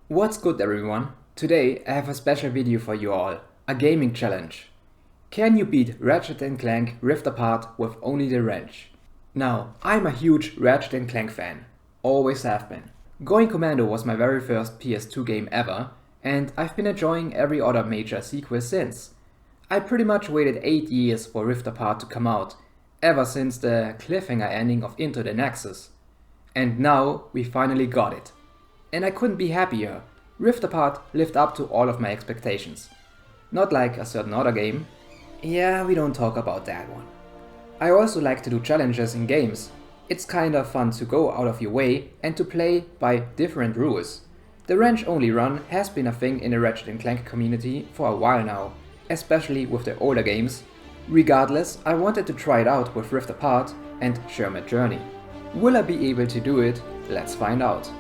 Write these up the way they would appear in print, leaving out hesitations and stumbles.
What's good everyone? Today I have a special video for you all, a gaming challenge. Can you beat Ratchet and Clank Rift Apart with only the wrench? Now, I'm a huge Ratchet and Clank fan, always have been. Going Commando was my very first PS2 game ever, and I've been enjoying every other major sequel since. I pretty much waited 8 years for Rift Apart to come out, ever since the cliffhanger ending of Into the Nexus. And now we finally got it. And I couldn't be happier. Rift Apart lived up to all of my expectations. Not like a certain other game. Yeah, we don't talk about that one. I also like to do challenges in games. It's kinda fun to go out of your way and to play by different rules. The wrench only run has been a thing in the Ratchet & Clank community for a while now, especially with the older games. Regardless, I wanted to try it out with Rift Apart and share my journey. Will I be able to do it? Let's find out.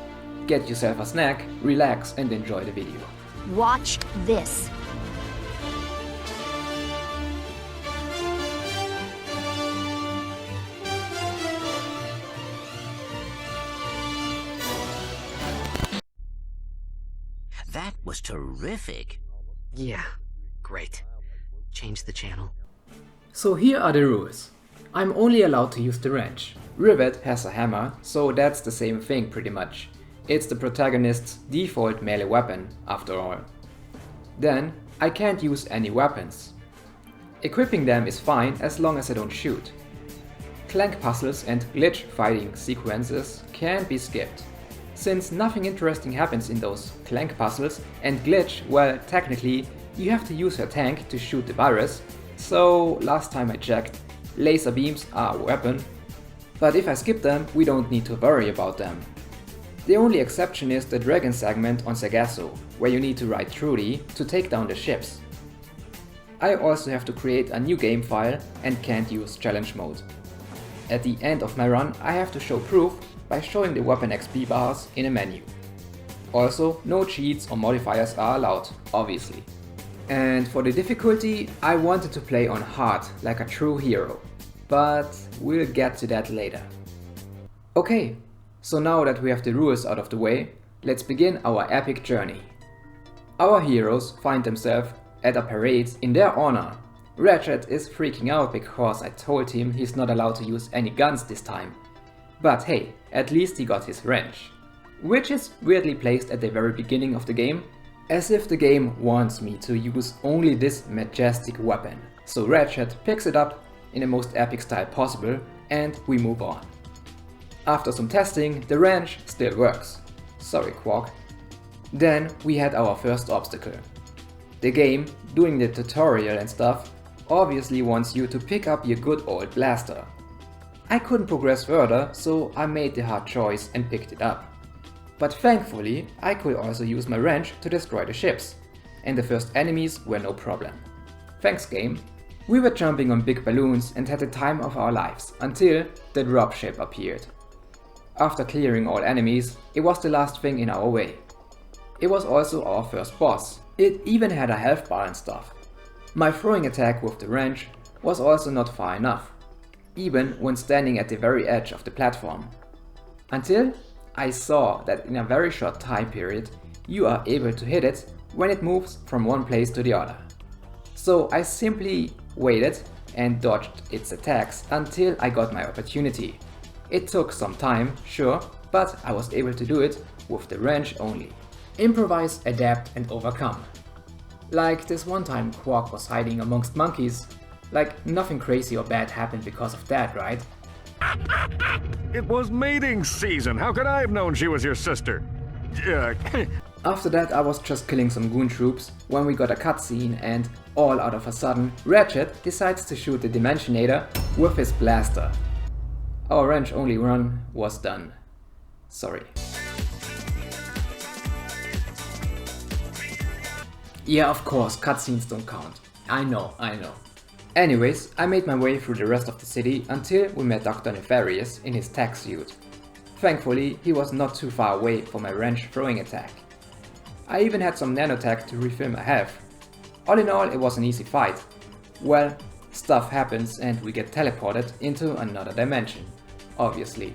Get yourself a snack, relax and enjoy the video. Watch this. That was terrific. Yeah, great. Change the channel. So here are the rules. I'm only allowed to use the wrench. Rivet has a hammer, so that's the same thing pretty much. It's the protagonist's default melee weapon, after all. Then, I can't use any weapons. Equipping them is fine as long as I don't shoot. Clank puzzles and glitch fighting sequences can be skipped. Since nothing interesting happens in those Clank puzzles and glitch, well, technically, you have to use your tank to shoot the virus, so last time I checked, laser beams are a weapon. But if I skip them, we don't need to worry about them. The only exception is the dragon segment on Sargasso, where you need to ride Trudy to take down the ships. I also have to create a new game file and can't use challenge mode. At the end of my run, I have to show proof by showing the weapon XP bars in a menu. Also, no cheats or modifiers are allowed, obviously. And for the difficulty, I wanted to play on hard, like a true hero. But we'll get to that later. Okay, so now that we have the rules out of the way, let's begin our epic journey. Our heroes find themselves at a parade in their honor. Ratchet is freaking out because I told him he's not allowed to use any guns this time. But hey, at least he got his wrench. Which is weirdly placed at the very beginning of the game, as if the game wants me to use only this majestic weapon. So Ratchet picks it up in the most epic style possible and we move on. After some testing, the wrench still works. Sorry, Quark. Then we had our first obstacle. The game, doing the tutorial and stuff, obviously wants you to pick up your good old blaster. I couldn't progress further, so I made the hard choice and picked it up. But thankfully, I could also use my wrench to destroy the ships, and the first enemies were no problem. Thanks game. We were jumping on big balloons and had the time of our lives, until the dropship appeared. After clearing all enemies, it was the last thing in our way. It was also our first boss. It even had a health bar and stuff. My throwing attack with the wrench was also not far enough, even when standing at the very edge of the platform. Until I saw that in a very short time period, you are able to hit it when it moves from one place to the other. So I simply waited and dodged its attacks until I got my opportunity. It took some time, sure, but I was able to do it with the wrench only. Improvise, adapt and overcome. Like this one time Quark was hiding amongst monkeys. Like nothing crazy or bad happened because of that, right? It was mating season. How could I have known she was your sister? After that I was just killing some goon troops when we got a cutscene and all out of a sudden Ratchet decides to shoot the Dimensionator with his blaster. Our wrench only run was done. Sorry. Yeah, of course, cutscenes don't count. I know. Anyways, I made my way through the rest of the city until we met Dr. Nefarious in his tech suit. Thankfully, he was not too far away for my wrench throwing attack. I even had some nanotech to refill my health. All in all, it was an easy fight. Well, stuff happens and we get teleported into another dimension, obviously.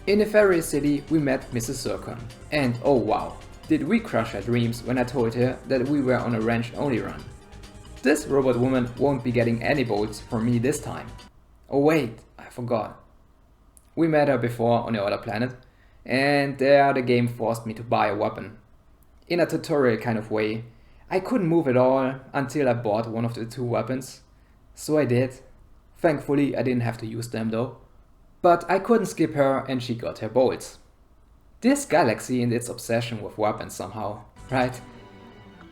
In the Fairy City we met Mrs. Zircon, and oh wow, did we crush her dreams when I told her that we were on a wrench only run. This robot woman won't be getting any bolts from me this time. Oh wait, I forgot. We met her before on the other planet, and there the game forced me to buy a weapon. In a tutorial kind of way. I couldn't move at all until I bought one of the two weapons. So I did. Thankfully I didn't have to use them though. But I couldn't skip her and she got her bolts. This galaxy and its obsession with weapons somehow, right?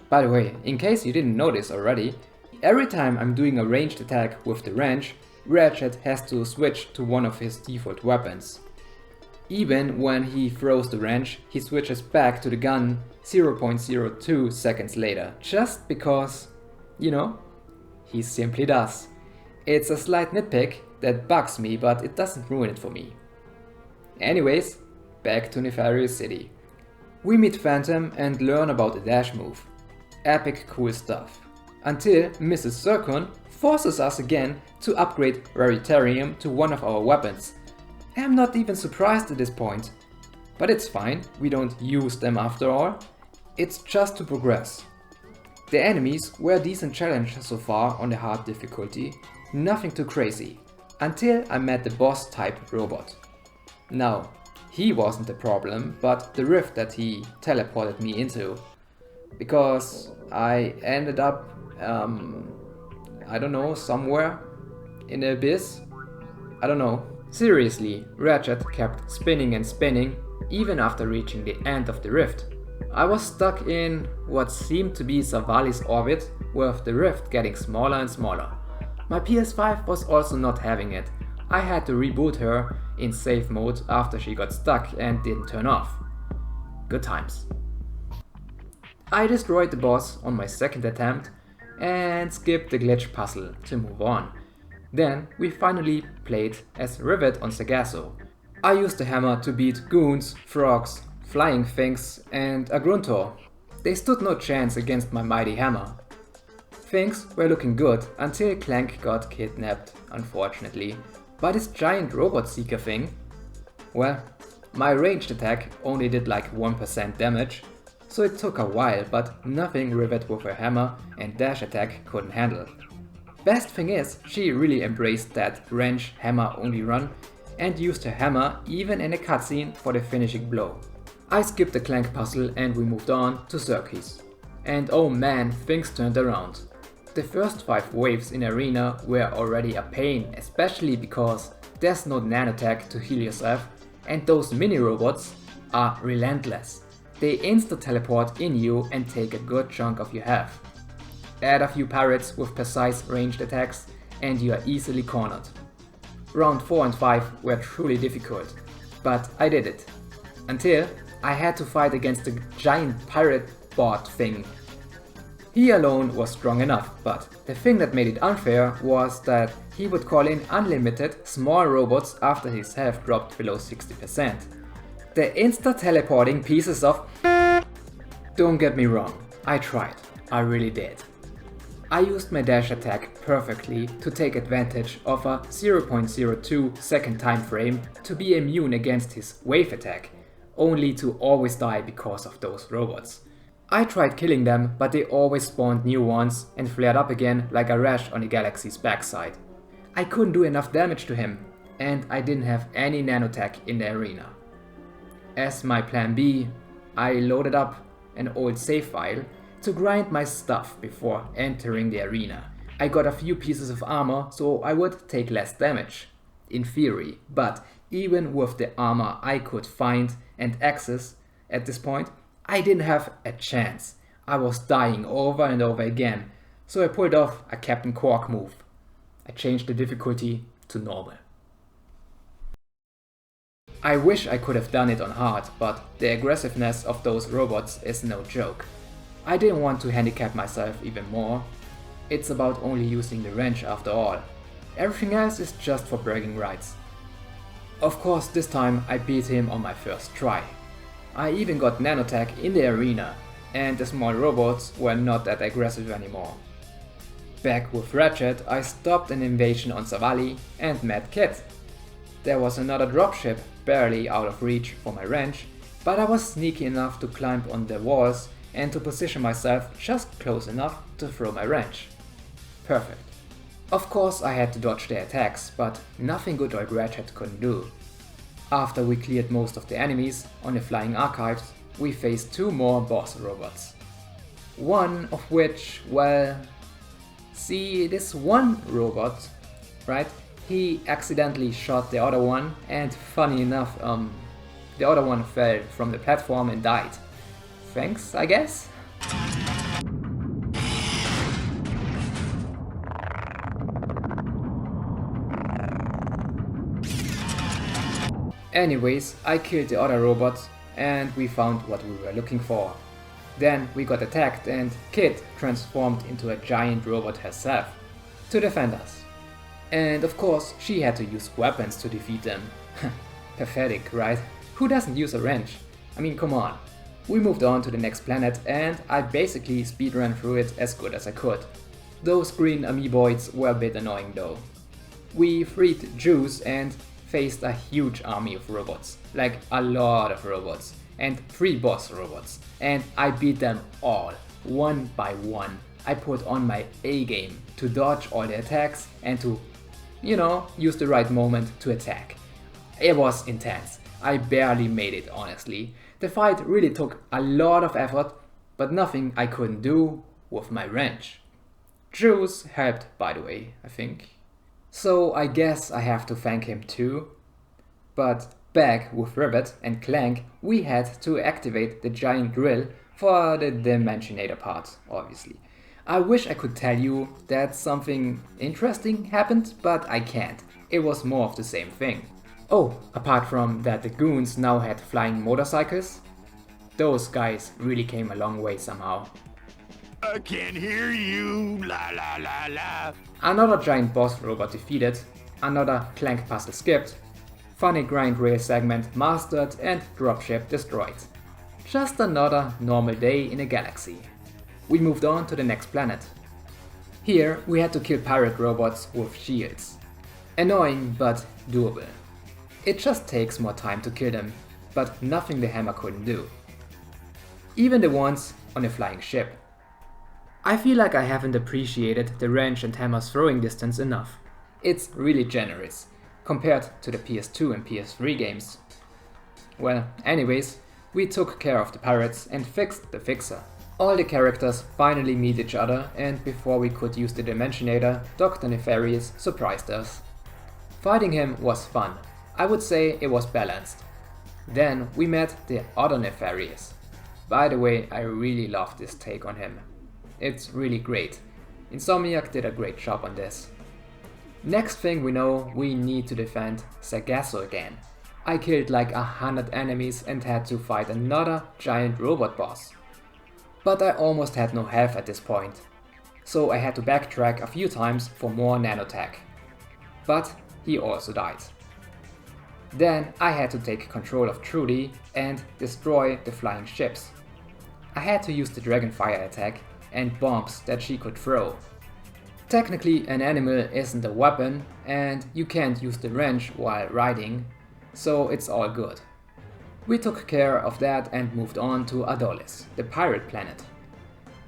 By the way, in case you didn't notice already, every time I'm doing a ranged attack with the wrench, Ratchet has to switch to one of his default weapons. Even when he throws the wrench, he switches back to the gun 0.02 seconds later, just because, you know, he simply does. It's a slight nitpick that bugs me, but it doesn't ruin it for me. Anyways, back to Nefarious City. We meet Phantom and learn about the dash move. Epic cool stuff. Until Mrs. Zircon forces us again to upgrade Veritarium to one of our weapons. I'm not even surprised at this point. But it's fine, we don't use them after all. It's just to progress. The enemies were a decent challenge so far on the hard difficulty, nothing too crazy. Until I met the boss type robot. Now, he wasn't the problem, but the rift that he teleported me into. Because I ended up, I don't know, somewhere in the abyss? I don't know. Seriously, Ratchet kept spinning and spinning, even after reaching the end of the rift. I was stuck in what seemed to be Savali's orbit, with the rift getting smaller and smaller. My PS5 was also not having it. I had to reboot her in safe mode after she got stuck and didn't turn off. Good times. I destroyed the boss on my second attempt and skipped the glitch puzzle to move on. Then we finally played as Rivet on Sagasso. I used the hammer to beat goons, frogs, flying things and a gruntor. They stood no chance against my mighty hammer. Things were looking good until Clank got kidnapped, unfortunately, by this giant robot seeker thing. Well, my ranged attack only did like 1% damage, so it took a while, but nothing Rivet with her hammer and dash attack couldn't handle. Best thing is, she really embraced that wrench hammer only run and used her hammer even in a cutscene for the finishing blow. I skipped the Clank puzzle and we moved on to Circuits. And oh man, things turned around. The first 5 waves in Arena were already a pain, especially because there's no nanotech to heal yourself and those mini robots are relentless. They insta-teleport in you and take a good chunk of your health. Add a few pirates with precise ranged attacks and you are easily cornered. Round 4 and 5 were truly difficult, but I did it. Until I had to fight against the giant pirate bot thing. He alone was strong enough, but the thing that made it unfair was that he would call in unlimited small robots after his health dropped below 60%. The insta-teleporting pieces of... Don't get me wrong, I tried, I really did. I used my dash attack perfectly to take advantage of a 0.02 second time frame to be immune against his wave attack, only to always die because of those robots. I tried killing them, but they always spawned new ones and flared up again like a rash on the galaxy's backside. I couldn't do enough damage to him, and I didn't have any nanotech in the arena. As my plan B, I loaded up an old save file to grind my stuff before entering the arena. I got a few pieces of armor so I would take less damage, in theory, but even with the armor I could find and access at this point, I didn't have a chance. I was dying over and over again, so I pulled off a Captain Quark move. I changed the difficulty to normal. I wish I could have done it on hard, but the aggressiveness of those robots is no joke. I didn't want to handicap myself even more. It's about only using the wrench after all. Everything else is just for bragging rights. Of course, this time I beat him on my first try. I even got nanotech in the arena, and the small robots were not that aggressive anymore. Back with Ratchet, I stopped an invasion on Savali and met Kit. There was another dropship barely out of reach for my wrench, but I was sneaky enough to climb on the walls and to position myself just close enough to throw my wrench. Perfect. Of course I had to dodge their attacks, but nothing good old Ratchet couldn't do. After we cleared most of the enemies on the flying archives, we faced 2 more boss robots. One of which, well, see this one robot, right? He accidentally shot the other one, and funny enough, the other one fell from the platform and died. Thanks, I guess? Anyways, I killed the other robot and we found what we were looking for. Then we got attacked and Kid transformed into a giant robot herself to defend us. And of course she had to use weapons to defeat them. Pathetic, right? Who doesn't use a wrench? I mean, come on. We moved on to the next planet and I basically speedran through it as good as I could. Those green amoeboids were a bit annoying though. We freed Juice and faced a huge army of robots, like a lot of robots, and 3 boss robots, and I beat them all, one by one. I put on my A game to dodge all the attacks and to, use the right moment to attack. It was intense. I barely made it, honestly. The fight really took a lot of effort, but nothing I couldn't do with my wrench. Juice helped, by the way, I think. So I guess I have to thank him too. But back with Ratchet and Clank, we had to activate the giant drill for the Dimensionator part, obviously. I wish I could tell you that something interesting happened, but I can't. It was more of the same thing. Oh, apart from that the goons now had flying motorcycles, those guys really came a long way somehow. I can't hear you, la la la la. Another giant boss robot defeated, another Clank puzzle skipped, funny grind rail segment mastered and dropship destroyed. Just another normal day in a galaxy. We moved on to the next planet. Here we had to kill pirate robots with shields. Annoying but doable. It just takes more time to kill them, but nothing the hammer couldn't do. Even the ones on a flying ship. I feel like I haven't appreciated the wrench and hammer's throwing distance enough. It's really generous, compared to the PS2 and PS3 games. Well, anyways, we took care of the pirates and fixed the fixer. All the characters finally meet each other, and before we could use the Dimensionator, Dr. Nefarious surprised us. Fighting him was fun. I would say it was balanced. Then we met the other Nefarious. By the way, I really love this take on him. It's really great. Insomniac did a great job on this. Next thing we know, we need to defend Sargasso again. I killed like 100 enemies and had to fight another giant robot boss. But I almost had no health at this point, so I had to backtrack a few times for more nanotech. But he also died. Then I had to take control of Trudy and destroy the flying ships. I had to use the Dragonfire attack and bombs that she could throw. Technically an animal isn't a weapon and you can't use the wrench while riding, so it's all good. We took care of that and moved on to Adolis, the pirate planet.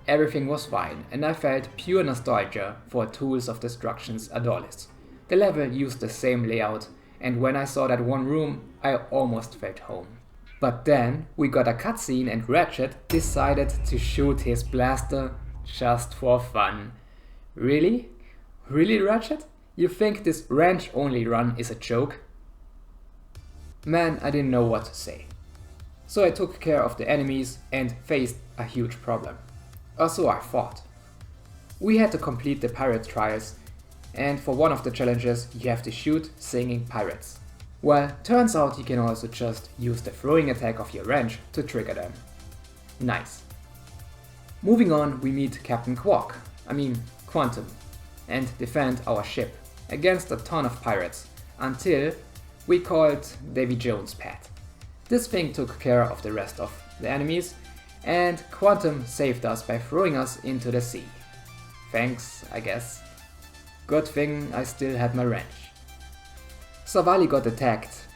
Everything was fine and I felt pure nostalgia for Tools of Destruction's Adolis. The level used the same layout and when I saw that one room, I almost felt home. But then we got a cutscene and Ratchet decided to shoot his blaster just for fun. Really? Really, Ratchet? You think this wrench only run is a joke? Man, I didn't know what to say. So I took care of the enemies and faced a huge problem. Or so I thought. We had to complete the pirate trials, and for one of the challenges you have to shoot singing pirates. Well, turns out you can also just use the throwing attack of your wrench to trigger them. Nice. Moving on, we meet Captain Quantum, and defend our ship against a ton of pirates, until we called Davy Jones' pet. This thing took care of the rest of the enemies, and Quantum saved us by throwing us into the sea. Thanks, I guess. Good thing I still had my wrench. Savali got attacked.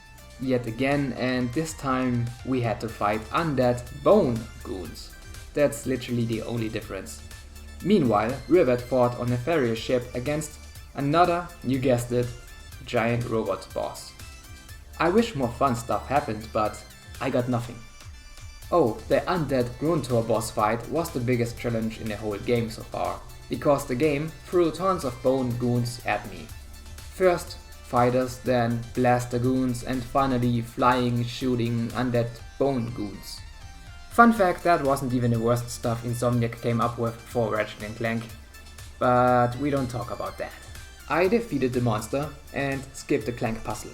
yet again, and this time we had to fight undead bone goons. That's literally the only difference. Meanwhile, Rivet fought on a Nefarious ship against another, you guessed it, giant robot boss. I wish more fun stuff happened, but I got nothing. Oh, the undead Gruntor boss fight was the biggest challenge in the whole game so far, because the game threw tons of bone goons at me. First fighters, then blaster goons, and finally flying, shooting undead bone goons. Fun fact, that wasn't even the worst stuff Insomniac came up with for Ratchet and Clank, but we don't talk about that. I defeated the monster and skipped the Clank puzzle.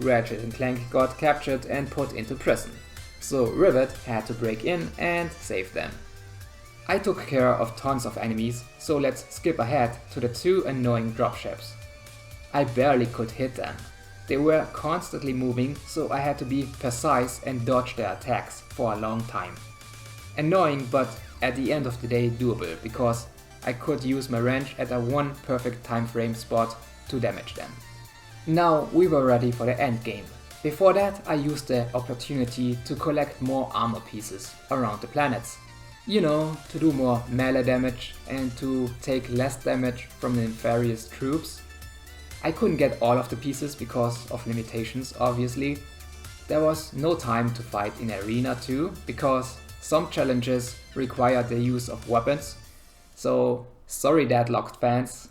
Ratchet and Clank got captured and put into prison, so Rivet had to break in and save them. I took care of tons of enemies, so let's skip ahead to the two annoying dropships. I barely could hit them. They were constantly moving, so I had to be precise and dodge their attacks for a long time. Annoying, but at the end of the day doable, because I could use my wrench at a one perfect time frame spot to damage them. Now we were ready for the end game. Before that, I used the opportunity to collect more armor pieces around the planets. You know, to do more melee damage and to take less damage from the nefarious troops. I couldn't get all of the pieces because of limitations, obviously. There was no time to fight in arena too, because some challenges require the use of weapons. So sorry Deadlocked fans.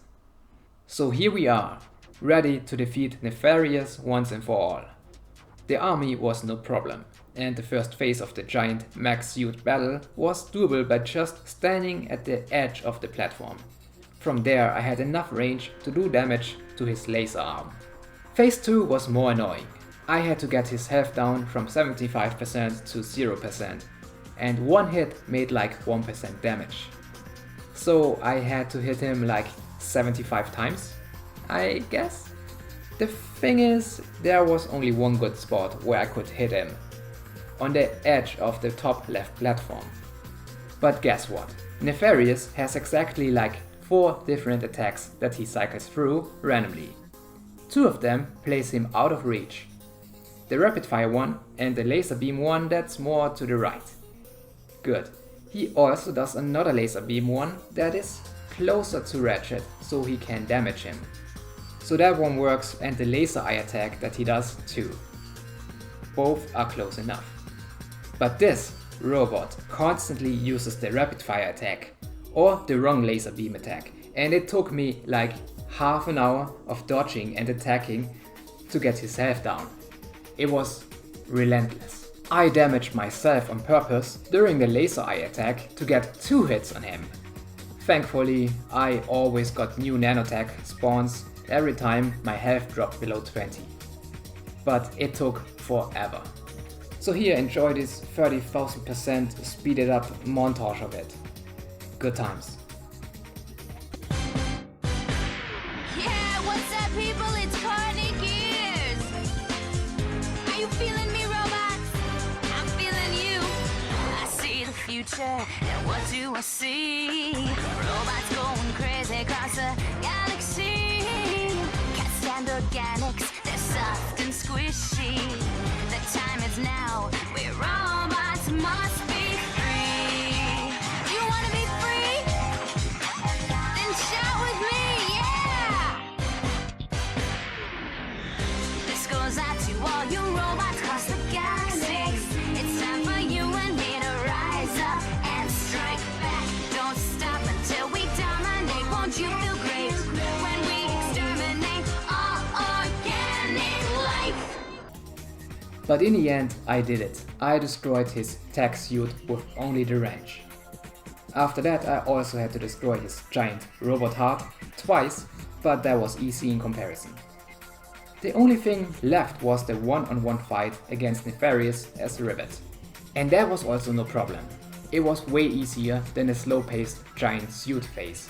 So here we are, ready to defeat Nefarious once and for all. The army was no problem, and the first phase of the giant mech suit battle was doable by just standing at the edge of the platform. From there I had enough range to do damage to his laser arm. Phase 2 was more annoying. I had to get his health down from 75% to 0%, and one hit made like 1% damage. So I had to hit him like 75 times, I guess? The thing is, there was only one good spot where I could hit him, on the edge of the top left platform. But guess what? Nefarious has exactly like 4 different attacks that he cycles through randomly. 2 of them place him out of reach. The rapid fire one and the laser beam one that's more to the right. Good. He also does another laser beam one that is closer to Ratchet, so he can damage him. So that one works, and the laser eye attack that he does too. Both are close enough. But this robot constantly uses the rapid fire attack or the wrong laser beam attack, and it took me like half an hour of dodging and attacking to get his health down. It was relentless. I damaged myself on purpose during the laser eye attack to get 2 hits on him. Thankfully, I always got new nanotech spawns every time my health dropped below 20. But it took forever. So here, enjoy this 30,000% speeded up montage of it. Good times. Yeah, what's up, people? It's Carney Gears. Are you feeling me, robots? I'm feeling you. I see the future, and what do I see? Robots going crazy across the galaxy. Can't stand organics, they're soft and squishy. The time is now, where robots must be free. You wanna be free? Then shout with me, yeah! This goes out to all you robots across the galaxy. It's time for you and me to rise up and strike back. Don't stop until we dominate. Won't you feel great when we exterminate all organic life? But in the end, I did it. I destroyed his tech suit with only the wrench. After that, I also had to destroy his giant robot heart twice, but that was easy in comparison. The only thing left was the one-on-one fight against Nefarious as Rivet. And that was also no problem. It was way easier than the slow-paced giant suit phase.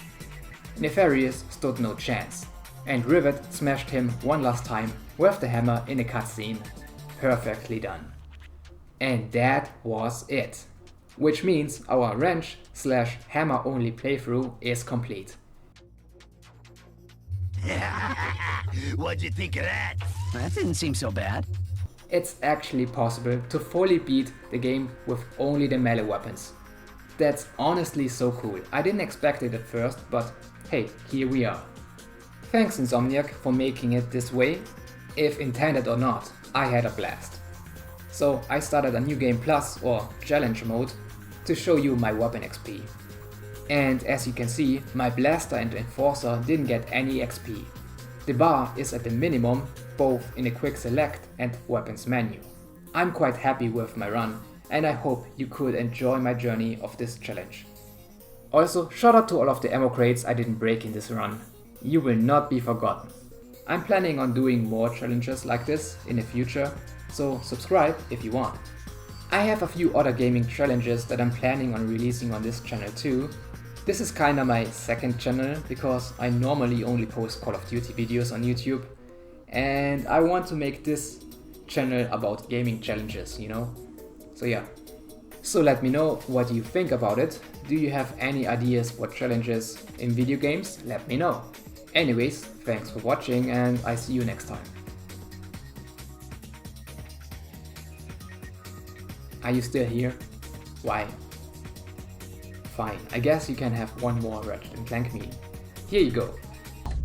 Nefarious stood no chance, and Rivet smashed him one last time with the hammer in a cutscene. Perfectly done. And that was it. Which means our wrench/hammer only playthrough is complete. What'd you think of that? That didn't seem so bad. It's actually possible to fully beat the game with only the melee weapons. That's honestly so cool. I didn't expect it at first, but hey, here we are. Thanks Insomniac for making it this way. If intended or not, I had a blast. So I started a new game plus or challenge mode to show you my weapon XP. And as you can see, my blaster and enforcer didn't get any XP. The bar is at the minimum both in the quick select and weapons menu. I'm quite happy with my run and I hope you could enjoy my journey of this challenge. Also, shout out to all of the ammo crates I didn't break in this run. You will not be forgotten. I'm planning on doing more challenges like this in the future, so subscribe if you want. I have a few other gaming challenges that I'm planning on releasing on this channel too. This is kinda my second channel because I normally only post Call of Duty videos on YouTube and I want to make this channel about gaming challenges, you know? So yeah. So let me know what you think about it. Do you have any ideas for challenges in video games? Let me know. Anyways, thanks for watching and I see you next time. Are you still here? Why? Fine, I guess you can have one more Ratchet and Clank meeting. Here you go.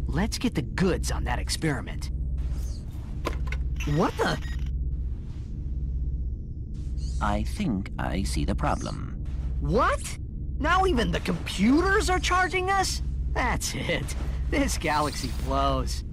Let's get the goods on that experiment. What the? I think I see the problem. What? Now even the computers are charging us? That's it. This galaxy blows.